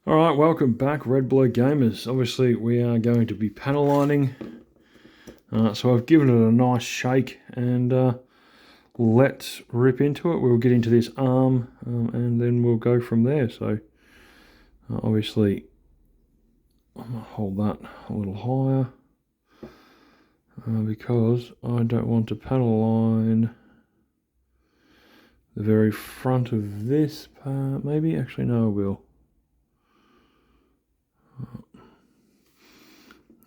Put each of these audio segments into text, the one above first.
Alright, welcome back Red Blue Gamers. Obviously we are going to be panel lining. So I've given it a nice shake and let's rip into it. We'll get into this arm and then we'll go from there. So obviously I'm going to hold that a little higher because I don't want to panel line the very front of this part. Maybe, actually no I will.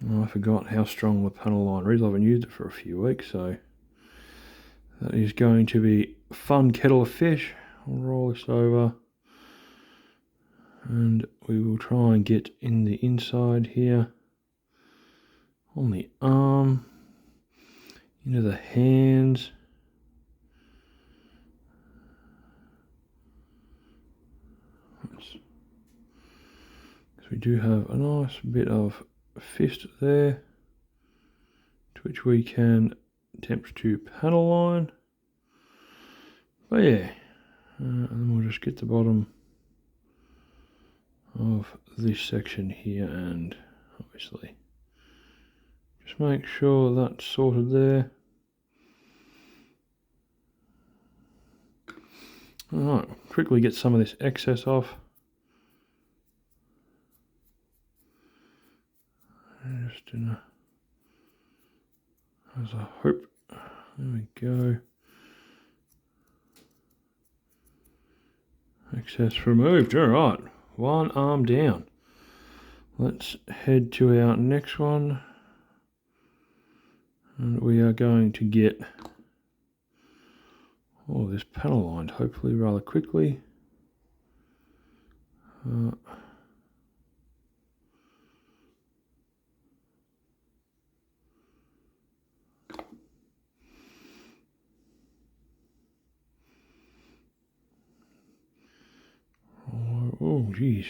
Oh, I forgot how strong the panel liner is. I haven't used it for a few weeks, so that is going to be a fun kettle of fish. I'll roll this over and we will try and get in the inside here on the arm, into the hands. Because we do have a nice bit of fist there, to which we can attempt to panel line. But yeah, and then we'll just get the bottom of this section here and obviously just make sure that's sorted there. Alright, quickly get some of this excess off. Just in a, as I hope. There we go. Excess removed. Alright, one arm down. Let's head to our next one. And we are going to get all this panel lined, hopefully rather quickly. Oh, geez.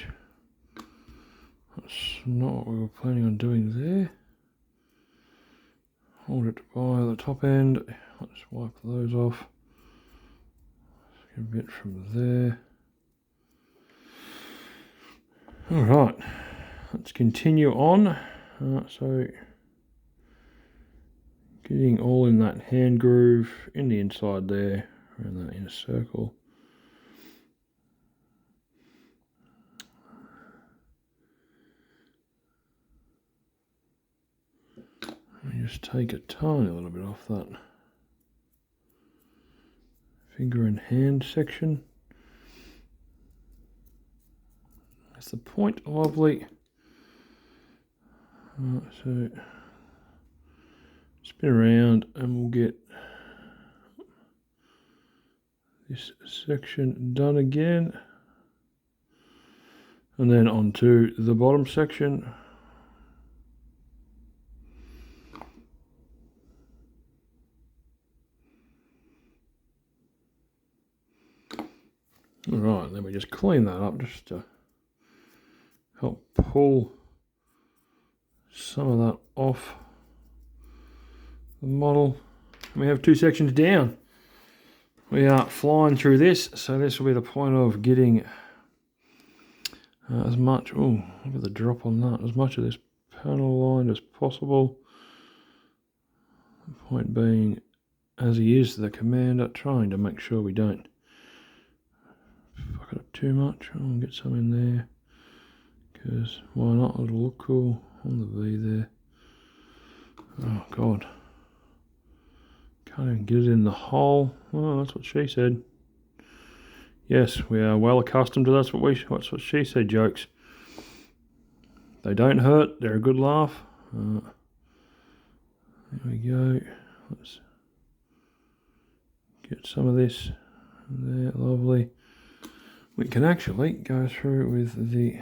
That's not what we were planning on doing there. Hold it by the top end. Let's wipe those off. Let's get a bit from there. Alright, let's continue on. So, getting all in that hand groove, in the inside there, around that inner circle. Just take a tiny little bit off that finger and hand section. That's the point, lovely. So spin around and we'll get this section done again. And then onto the bottom section. Alright, then we just clean that up just to help pull some of that off the model. And we have two sections down. We are flying through this, so this will be the point of getting as much, oh, look at the drop on that, as much of this panel lined as possible. The point being, as he is the commander, trying to make sure we don't fuck it up too much. I'll get some in there, because why not? It'll look cool on the V there. Oh god, can't even get it in the hole. Oh, that's what she said. Yes, we are well accustomed to that's what she said jokes. They don't hurt, they're a good laugh. There we go. Let's get some of this there, lovely. We can actually go through with the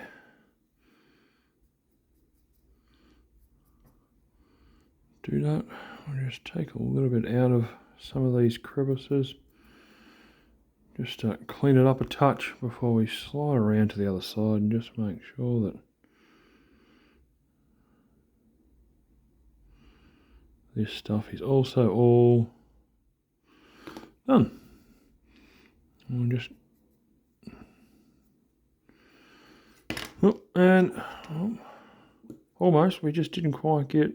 do that. I'll just take a little bit out of some of these crevices. Just to clean it up a touch before we slide around to the other side and just make sure that this stuff is also all done. We'll just Oh, and almost, we just didn't quite get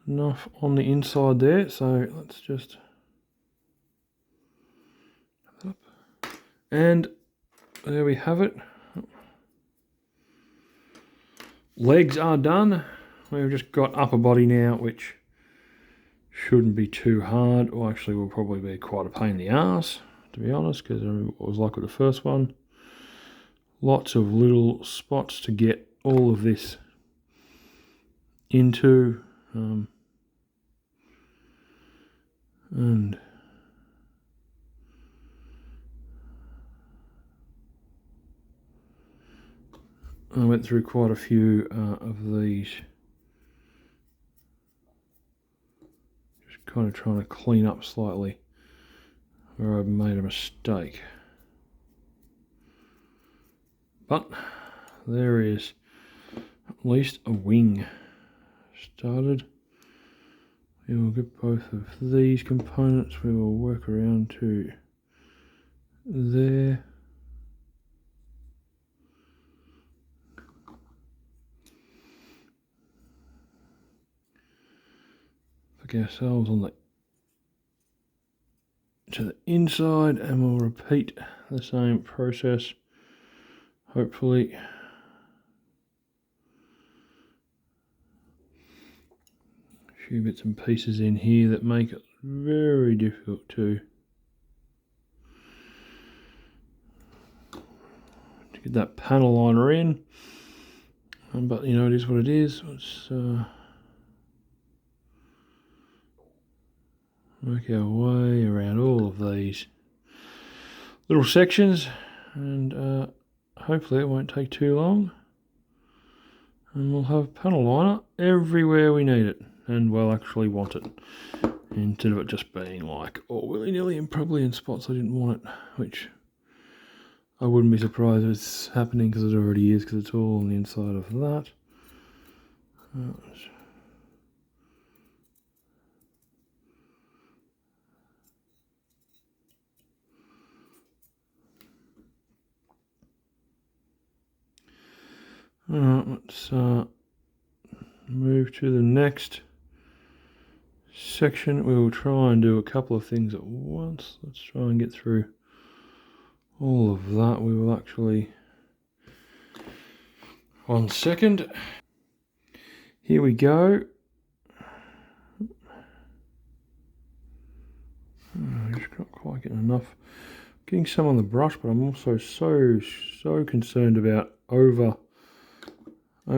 enough on the inside there, so let's just up. And there we have it. Legs are done. We've just got upper body now, which shouldn't be too hard, or actually will probably be quite a pain in the arse, to be honest, because I remember what it was like with the first one. Lots of little spots to get all of this into, and I went through quite a few of these, just kind of trying to clean up slightly where I've made a mistake. But there is at least a wing started. We will get both of these components, we will work around to there. Pick ourselves on to the inside, and we'll repeat the same process, hopefully. A few bits and pieces in here that make it very difficult to get that panel liner in, but you know, it is what it is. Let's work our way around all of these little sections, and hopefully it won't take too long, and we'll have panel liner everywhere we need it and well actually want it, instead of it just being like all willy-nilly and probably in spots I didn't want it, which I wouldn't be surprised if it's happening, because it already is, because it's all on the inside of that. Alright, let's move to the next section. We will try and do a couple of things at once. Let's try and get through all of that. We will actually, 1 second. Here we go. I just not quite getting enough. Getting some on the brush, but I'm also so concerned about over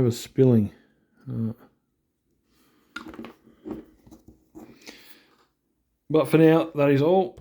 spilling. But for now, that is all.